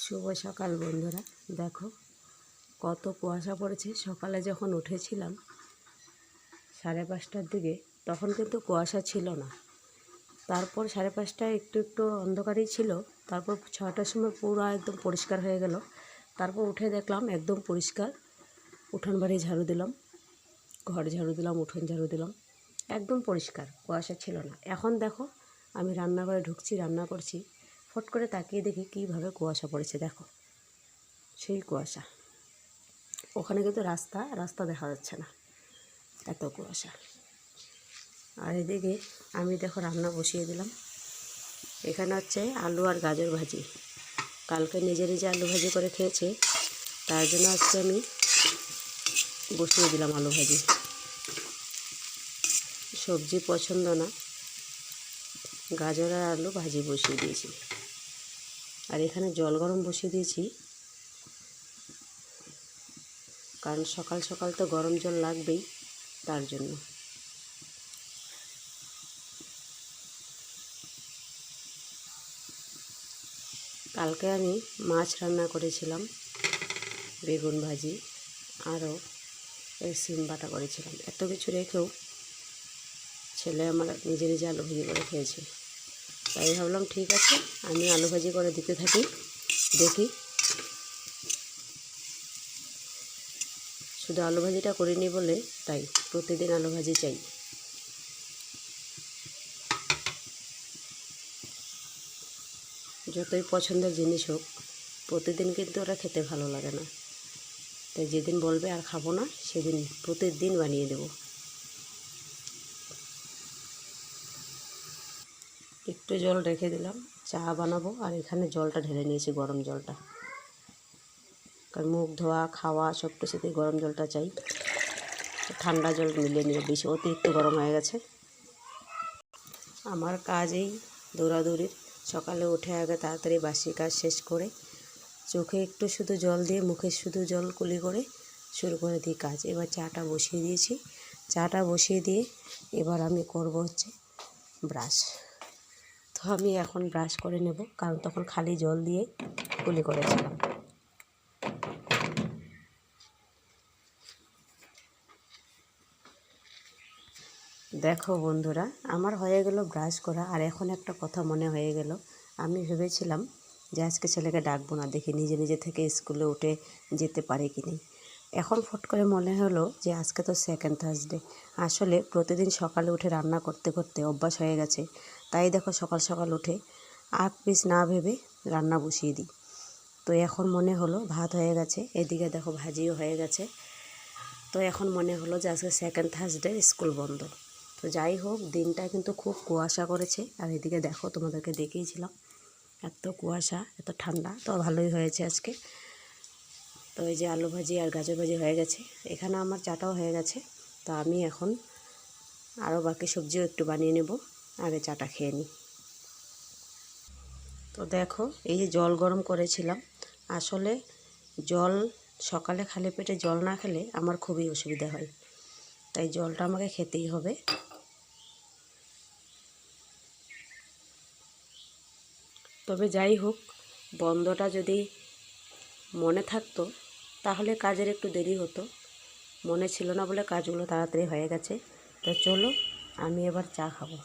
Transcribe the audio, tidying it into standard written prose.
শুভ সকাল বন্ধুরা, দেখো কত কুয়াশা পড়েছে। সকালে যখন উঠেছিলাম 5:30টার দিকে, তখন কিন্তু কুয়াশা ছিল না। তারপর 5:30টায় একটু একটু অন্ধকারই ছিল। তারপর 6টার সময় পুরো একদম পরিষ্কার হয়ে গেল। তারপর উঠে দেখলাম একদম পরিষ্কার। উঠোন বাড়ি ঝাড়ু দিলাম, ঘর ঝাড়ু দিলাম, উঠোন ঝাড়ু দিলাম, একদম পরিষ্কার, কুয়াশা ছিল না। এখন দেখো আমি রান্নাঘরে ঢুকছি, রান্না করছি, ফট করে তাকিয়ে দেখি কীভাবে কুয়াশা পড়েছে। দেখো সেই কুয়াশা, ওখানে কিন্তু রাস্তা দেখা যাচ্ছে না, এত কুয়াশা। আর এদিকে আমি দেখো রান্না বসিয়ে দিলাম। এখানে হচ্ছে আলু আর গাজর ভাজি। কালকে নিজে আলু ভাজি করে খেয়েছে, তার জন্য আজকে আমি বসিয়ে দিলাম আলু ভাজি। সবজি পছন্দ না, গাজর আর আলু ভাজি বসিয়ে দিয়েছি। আর এখানে জল গরম বসিয়ে দিয়েছি, কারণ সকাল সকাল তো গরম জল লাগবেই, তার জন্য। কালকে আমি মাছ রান্না করেছিলাম, বেগুন ভাজি, আরও সিম বাটা করেছিলাম। এত কিছু রেখেও ছেলে আমার নিজে আলু ভাজি করে খেয়েছে। তাই ভাবলাম ঠিক আছে, আমি আলু ভাজি করে দিতে থাকি, দেখি। শুধু আলু ভাজিটা করিনি বলে তাই প্রতিদিন আলু ভাজি চাই। যতই পছন্দের জিনিস হোক, প্রতিদিন কিন্তু ওরা খেতে ভালো লাগে না। তাই যেদিন বলবে আর খাবো না, সেদিন প্রতিদিন বানিয়ে দেব। একটু জল রেখে দিলাম, চা বানাবো। আর এখানে জলটা ঢেলে নিয়েছি, গরম জলটা, কারণ মুখ ধোয়া, খাওয়া সব কিছুতে গরম জলটা চাই। ঠান্ডা জল মিলিয়ে নিয়ে বেশি অতিরিক্ত গরম হয়ে গেছে। আমার কাজ এই দৌড়াদৌড়ির। সকালে উঠে আগে তাড়াতাড়ি বাসি কাজ শেষ করে চোখে একটু শুধু জল দিয়ে, মুখে শুধু জল কুলি করে শুরু করে দিই কাজ। এবার চাটা বসিয়ে দিয়েছি। চাটা বসিয়ে দিয়ে এবার আমি করব হচ্ছে ব্রাশ। তো আমি এখন ব্রাশ করে নেব, কারণ তখন খালি জল দিয়ে কুলি করেছিলাম। দেখো বন্ধুরা, আমার হয়ে গেল ব্রাশ করা। আর এখন একটা কথা মনে হয়ে গেল, আমি ভেবেছিলাম যে আজকে ছেলেকে ডাকবো না, দেখি নিজে থেকে স্কুলে উঠে যেতে পারে কি নেই। এখন ফট করে মনে হলো যে আজকে তো সেকেন্ড থার্সডে। আসলে প্রতিদিন সকালে উঠে রান্না করতে করতে অভ্যাস হয়ে গেছে। তাই দেখো সকাল সকাল উঠে আগ পিছ না ভেবে রান্না বসিয়ে দিই। তো এখন মনে হলো ভাত হয়ে গেছে, এদিকে দেখো ভাজিও হয়ে গেছে। তো এখন মনে হলো যে আজকে সেকেন্ড থার্সডে, স্কুল বন্ধ। তো যাই হোক, দিনটা কিন্তু খুব কুয়াশা করেছে। আর এদিকে দেখো, তোমাদেরকে দেখিয়েছিলাম এত কুয়াশা, এত ঠান্ডা। তো ভালোই হয়েছে আজকে। তো এই যে আলু ভাজি আর গাজর ভাজি হয়ে গেছে, এখানে আমার চাটাও হয়ে গেছে। তো আমি এখন আরও বাকি সবজিও একটু বানিয়ে নেব, আগে চাটা খেয়ে নিই। তো দেখো, এই যে জল গরম করেছিলাম। আসলে জল সকালে খালি পেটে জল না খেলে আমার খুবই অসুবিধা হয়, তাই জলটা আমাকে খেতেই হবে। তবে যাই হোক, বন্ধটা যদি মনে থাকতো তাহলে কাজের একটু দেরি হতো। মনে ছিল না বলে কাজগুলো তাড়াতাড়ি হয়ে গেছে। তো চলো, আমি এবার চা খাবো।